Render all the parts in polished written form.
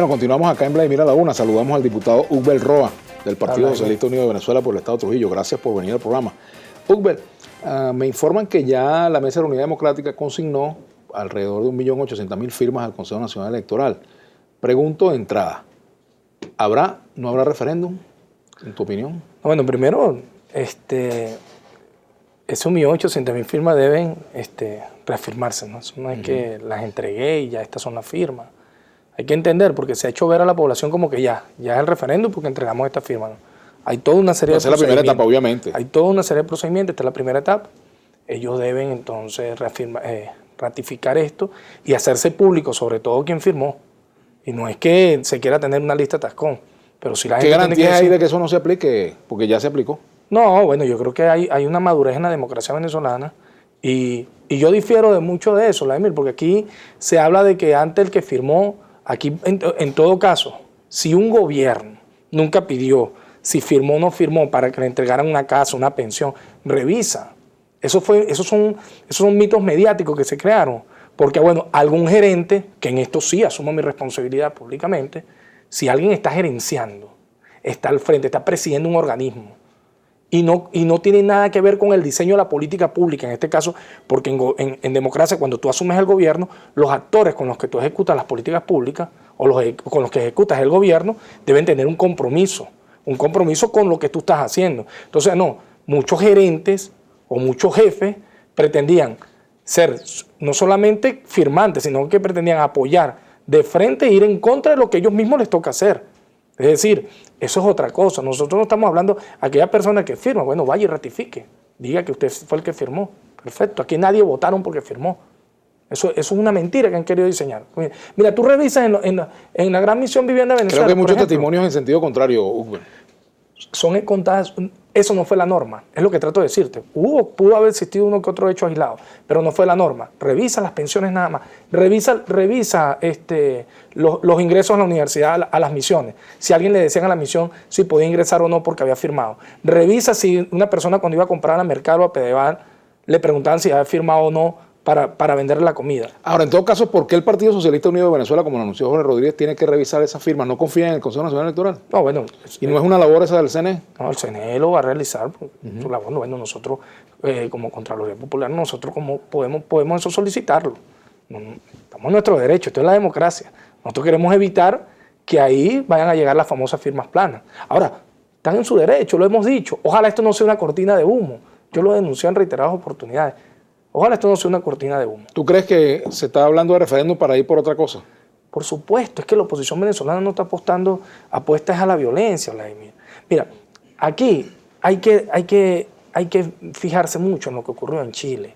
Bueno, continuamos acá en Vladimir a la Una. Saludamos al diputado Hugbert Roa, del Partido Socialista Unido de Venezuela por el Estado de Trujillo. Gracias por venir al programa. Hugbert, me informan que ya la Mesa de la Unidad Democrática consignó alrededor de 1.800.000 firmas al Consejo Nacional Electoral. Pregunto de entrada, ¿habrá, no habrá referéndum, en tu opinión? Bueno, primero, esos 1.800.000 firmas deben reafirmarse, ¿no? Eso no es que las entregué y ya estas son las firmas. Hay que entender, porque se ha hecho ver a la población como que ya es el referéndum porque entregamos esta firma, ¿no? Hay toda una serie de procedimientos. Esa es la primera etapa, obviamente. Hay toda una serie de procedimientos, esta es la primera etapa. Ellos deben entonces ratificar esto y hacerse público, sobre todo quien firmó. Y no es que se quiera tener una lista tascón, pero si la gente... ¿Qué garantía hay de que eso no se aplique? Porque ya se aplicó. No, bueno, yo creo que hay una madurez en la democracia venezolana y yo difiero de mucho de eso, Vladimir, porque aquí se habla de que antes el que firmó, aquí en todo caso, si un gobierno nunca pidió si firmó o no firmó para que le entregaran una casa, una pensión, revisa. Esos son mitos mediáticos que se crearon, porque bueno, algún gerente, que en esto sí asumo mi responsabilidad públicamente, si alguien está gerenciando, está al frente, está presidiendo un organismo, y no tiene nada que ver con el diseño de la política pública, en este caso, porque en democracia, cuando tú asumes el gobierno, los actores con los que tú ejecutas las políticas públicas, o con los que ejecutas el gobierno, deben tener un compromiso con lo que tú estás haciendo. Entonces, no, muchos gerentes o muchos jefes pretendían ser no solamente firmantes, sino que pretendían apoyar de frente e ir en contra de lo que ellos mismos les toca hacer. Es decir, eso es otra cosa. Nosotros no estamos hablando a aquella persona que firma. Bueno, vaya y ratifique. Diga que usted fue el que firmó. Perfecto. Aquí nadie votaron porque firmó. Eso es una mentira que han querido diseñar. Mira, tú revisas en la Gran Misión Vivienda de Venezuela. Creo que hay muchos testimonios en sentido contrario, Hugbert. Son contadas, eso no fue la norma, es lo que trato de decirte. Pudo haber existido uno que otro hecho aislado, pero no fue la norma. Revisa las pensiones nada más, revisa los ingresos a la universidad, a las misiones. Si a alguien le decían a la misión si podía ingresar o no porque había firmado. Revisa si una persona cuando iba a comprar a Mercado o a Pedeval le preguntaban si había firmado o no para venderle la comida. Ahora, en todo caso, ¿por qué el Partido Socialista Unido de Venezuela, como lo anunció Jorge Rodríguez, tiene que revisar esas firmas? ¿No confía en el Consejo Nacional Electoral? No, bueno. ¿Y no es una labor esa del CNE? No, el CNE lo va a realizar. Su labor, bueno, nosotros, como Contraloría Popular, nosotros podemos eso solicitarlo. Estamos en nuestro derecho, esto es la democracia. Nosotros queremos evitar que ahí vayan a llegar las famosas firmas planas. Ahora, están en su derecho, lo hemos dicho. Ojalá esto no sea una cortina de humo. Yo lo denuncié en reiteradas oportunidades. Ojalá esto no sea una cortina de humo. ¿Tú crees que se está hablando de referéndum para ir por otra cosa? Por supuesto, es que la oposición venezolana no está apostando apuestas a la violencia, Vladimir. Mira, aquí hay que fijarse mucho en lo que ocurrió en Chile.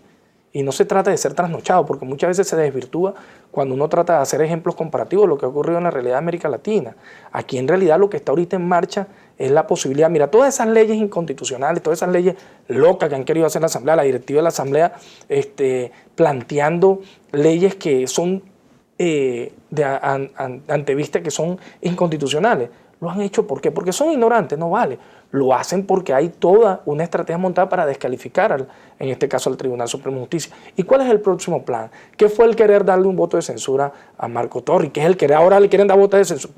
Y no se trata de ser trasnochado, porque muchas veces se desvirtúa cuando uno trata de hacer ejemplos comparativos de lo que ha ocurrido en la realidad de América Latina. Aquí en realidad lo que está ahorita en marcha es la posibilidad, mira, todas esas leyes inconstitucionales, todas esas leyes locas que han querido hacer la Asamblea, la directiva de la Asamblea, planteando leyes que son ante vista que son inconstitucionales. Lo han hecho ¿por qué? Porque son ignorantes, no vale. Lo hacen porque hay toda una estrategia montada para descalificar, en este caso, al Tribunal Supremo de Justicia. ¿Y cuál es el próximo plan? ¿Qué fue el querer darle un voto de censura a Marco Torri? ¿Qué es el querer? Ahora le quieren dar votos de censura.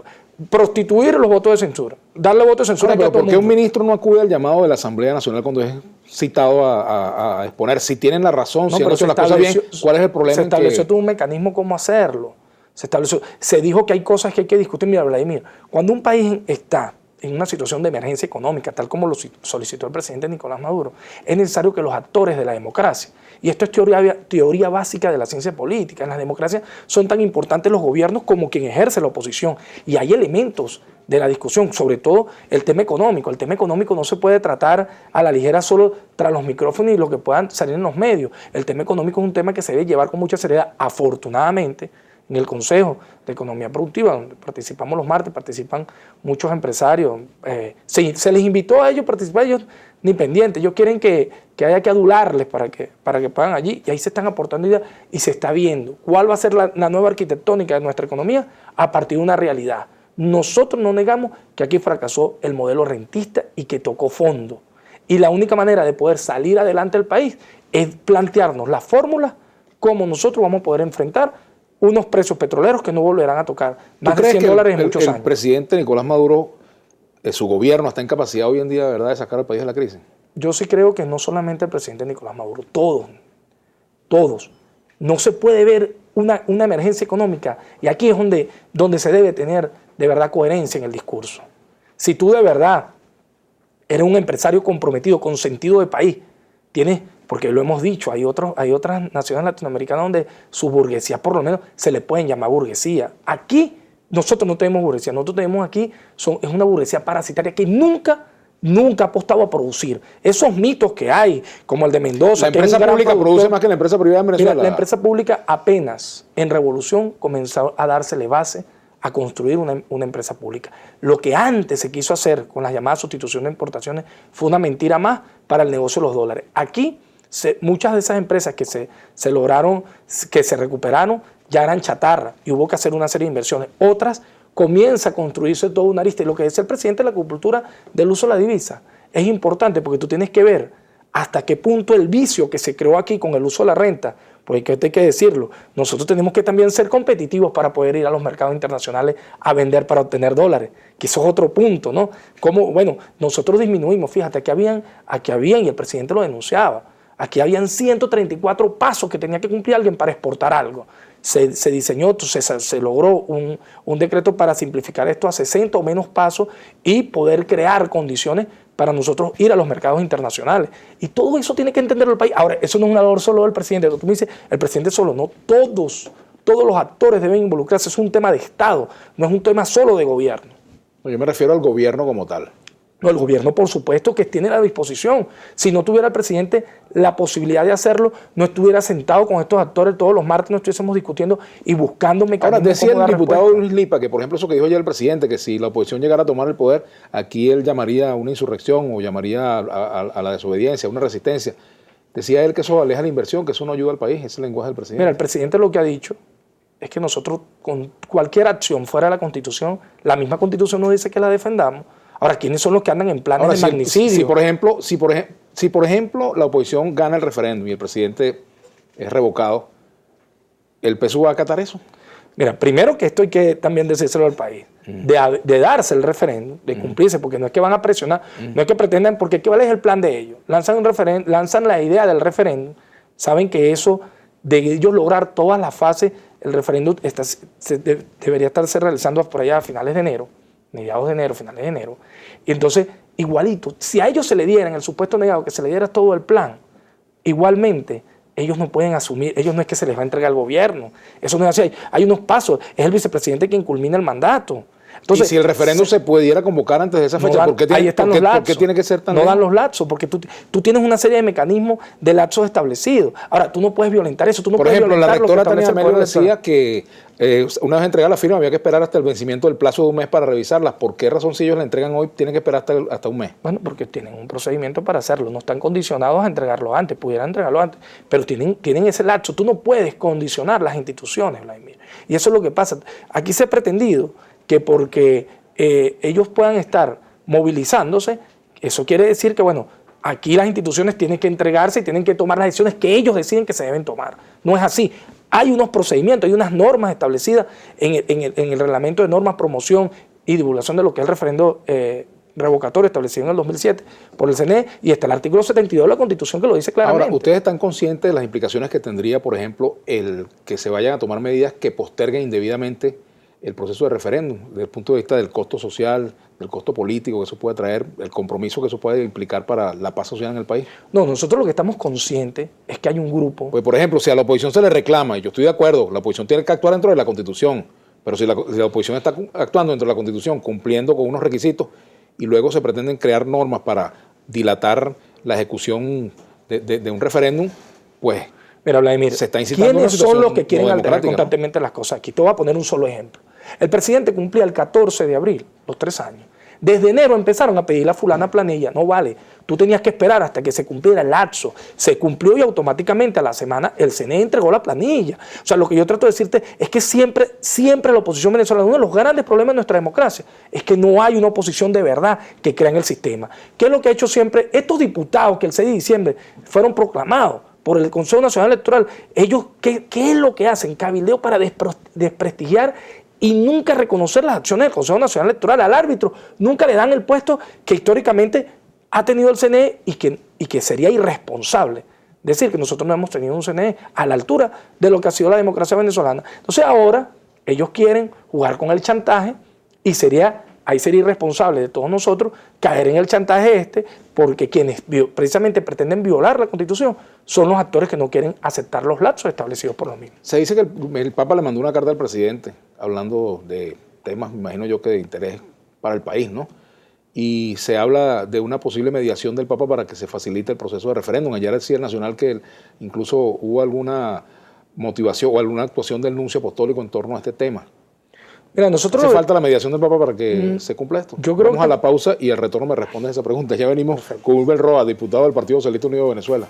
Prostituir los votos de censura. Darle votos de censura a todo el mundo. ¿Por qué un ministro no acude al llamado de la Asamblea Nacional cuando es citado a exponer? Si tienen la razón, si han hecho las cosas bien, ¿cuál es el problema? Se estableció todo un mecanismo cómo hacerlo. Se dijo que hay cosas que hay que discutir. Mira, Vladimir, cuando un país está en una situación de emergencia económica, tal como lo solicitó el presidente Nicolás Maduro, es necesario que los actores de la democracia, y esto es teoría básica de la ciencia política, en las democracias son tan importantes los gobiernos como quien ejerce la oposición, y hay elementos de la discusión, sobre todo el tema económico. El tema económico no se puede tratar a la ligera solo tras los micrófonos y lo que puedan salir en los medios. El tema económico es un tema que se debe llevar con mucha seriedad, afortunadamente, en el Consejo de Economía Productiva, donde participamos los martes, participan muchos empresarios. Se les invitó a ellos a participar, ellos ni pendientes. Ellos quieren que haya que adularles para que puedan allí, y ahí se están aportando ideas y se está viendo cuál va a ser la nueva arquitectónica de nuestra economía a partir de una realidad. Nosotros no negamos que aquí fracasó el modelo rentista y que tocó fondo. Y la única manera de poder salir adelante del país es plantearnos la fórmula, cómo nosotros vamos a poder enfrentar unos precios petroleros que no volverán a tocar ¿Tú más de crees $100 en muchos el años. presidente Nicolás Maduro, su gobierno, está en capacidad hoy en día, de verdad, de sacar al país de la crisis? Yo sí creo que no solamente el presidente Nicolás Maduro, todos. No se puede ver una emergencia económica, y aquí es donde se debe tener de verdad coherencia en el discurso. Si tú de verdad eres un empresario comprometido con sentido de país, tienes, porque lo hemos dicho, hay otras naciones latinoamericanas donde su burguesía, por lo menos, se le pueden llamar burguesía. Aquí nosotros no tenemos burguesía, nosotros tenemos aquí, es una burguesía parasitaria que nunca ha apostado a producir. Esos mitos que hay, como el de Mendoza. La empresa pública produce más que la empresa privada en Venezuela. Mira, la empresa pública apenas en revolución comenzó a dársele base a construir una empresa pública. Lo que antes se quiso hacer con las llamadas sustituciones de importaciones fue una mentira más para el negocio de los dólares. Aquí muchas de esas empresas que se lograron, que se recuperaron, ya eran chatarra y hubo que hacer una serie de inversiones. Otras comienza a construirse toda una arista. Y lo que decía el presidente de la acuicultura del uso de la divisa es importante porque tú tienes que ver hasta qué punto el vicio que se creó aquí con el uso de la renta, porque hay que decirlo, nosotros tenemos que también ser competitivos para poder ir a los mercados internacionales a vender para obtener dólares, que eso es otro punto, ¿no? Como, bueno, nosotros disminuimos, fíjate, aquí habían, y el presidente lo denunciaba, aquí habían 134 pasos que tenía que cumplir alguien para exportar algo. Se diseñó, se logró un decreto para simplificar esto a 60 o menos pasos y poder crear condiciones para nosotros ir a los mercados internacionales. Y todo eso tiene que entenderlo el país. Ahora, eso no es una labor solo del presidente. Tú me dices, el presidente solo, no, todos los actores deben involucrarse. Es un tema de Estado, no es un tema solo de gobierno. Yo me refiero al gobierno como tal. No, el gobierno, por supuesto, que tiene la disposición. Si no tuviera el presidente la posibilidad de hacerlo, no estuviera sentado con estos actores todos los martes, no estuviésemos discutiendo y buscando mecanismos. Ahora, decía el diputado Luis Lipa que, por ejemplo, eso que dijo ya el presidente, que si la oposición llegara a tomar el poder, aquí él llamaría a una insurrección o llamaría a la desobediencia, a una resistencia. Decía él que eso aleja la inversión, que eso no ayuda al país, ese es el lenguaje del presidente. Mira, el presidente lo que ha dicho es que nosotros, con cualquier acción fuera de la Constitución, la misma Constitución nos dice que la defendamos. Ahora, ¿quiénes son los que andan en planes de magnicidio? Si por ejemplo la oposición gana el referéndum y el presidente es revocado, ¿el PSUV va a acatar eso? Mira, primero que esto hay que también decírselo al país, de darse el referéndum, de cumplirse, porque no es que van a presionar, no es que pretendan, porque ¿cuál es el plan de ellos? Lanzan la idea del referéndum, saben que eso, de ellos lograr todas las fases, el referéndum debería estarse realizando por allá a finales de enero, mediados de enero, finales de enero, y entonces, igualito, si a ellos se le diera, en el supuesto negado, que se le diera todo el plan, igualmente, ellos no pueden asumir, ellos no es que se les va a entregar al gobierno, eso no es así, hay unos pasos, es el vicepresidente quien culmina el mandato. Entonces, y si el referéndum se pudiera convocar antes de esa fecha, ¿por qué tiene que ser tan No dan los lapsos, porque tú tienes una serie de mecanismos de lapsos establecidos. Ahora, tú no puedes violentar eso. Por ejemplo, la rectora Tania Amelio decía que una vez entregada la firma había que esperar hasta el vencimiento del plazo de un mes para revisarlas. ¿Por qué razón si ellos la entregan hoy tienen que esperar hasta un mes? Bueno, porque tienen un procedimiento para hacerlo. No están condicionados a entregarlo antes, pudieran entregarlo antes, pero tienen ese lapso. Tú no puedes condicionar las instituciones, Vladimir. Y eso es lo que pasa. Aquí se ha pretendido que porque ellos puedan estar movilizándose, eso quiere decir que, bueno, aquí las instituciones tienen que entregarse y tienen que tomar las decisiones que ellos deciden que se deben tomar. No es así. Hay unos procedimientos, hay unas normas establecidas en el reglamento de normas, promoción y divulgación de lo que es el referendo revocatorio establecido en el 2007 por el CNE, y está el artículo 72 de la Constitución que lo dice claramente. Ahora, ¿ustedes están conscientes de las implicaciones que tendría, por ejemplo, el que se vayan a tomar medidas que posterguen indebidamente el proceso de referéndum, desde el punto de vista del costo social, del costo político que eso puede traer, el compromiso que eso puede implicar para la paz social en el país? No, nosotros lo que estamos conscientes es que hay un grupo... Pues, por ejemplo, si a la oposición se le reclama, y yo estoy de acuerdo, la oposición tiene que actuar dentro de la Constitución, pero si la oposición está actuando dentro de la Constitución, cumpliendo con unos requisitos, y luego se pretenden crear normas para dilatar la ejecución de un referéndum, pues... Mira, Vladimir, se está incitando ¿quiénes son los que quieren alterar constantemente las cosas? Aquí te voy a poner un solo ejemplo. El presidente cumplía el 14 de abril, los 3 años. Desde enero empezaron a pedir la fulana planilla. No vale, tú tenías que esperar hasta que se cumpliera el lapso. Se cumplió y automáticamente a la semana el CNE entregó la planilla. O sea, lo que yo trato de decirte es que siempre la oposición venezolana, uno de los grandes problemas de nuestra democracia es que no hay una oposición de verdad que crea en el sistema. ¿Qué es lo que ha hecho siempre? Estos diputados que el 6 de diciembre fueron proclamados por el Consejo Nacional Electoral. Ellos, ¿qué es lo que hacen? Cabildeo para desprestigiar y nunca reconocer las acciones del Consejo Nacional Electoral. Al árbitro nunca le dan el puesto que históricamente ha tenido el CNE y que sería irresponsable decir que nosotros no hemos tenido un CNE a la altura de lo que ha sido la democracia venezolana. Entonces ahora ellos quieren jugar con el chantaje y ahí sería irresponsable de todos nosotros caer en el chantaje porque quienes precisamente pretenden violar la Constitución son los actores que no quieren aceptar los lapsos establecidos por los mismos. Se dice que el Papa le mandó una carta al presidente hablando de temas, me imagino yo, que de interés para el país, ¿no? Y se habla de una posible mediación del Papa para que se facilite el proceso de referéndum. Ayer decía el Nacional que incluso hubo alguna motivación o alguna actuación del nuncio apostólico en torno a este tema. Mira, nosotros ¿Hace falta la mediación del Papa para que se cumpla esto? Yo creo Vamos a la pausa y al retorno me respondes esa pregunta. Ya venimos con Ulber Roa, diputado del Partido Socialista Unido de Venezuela.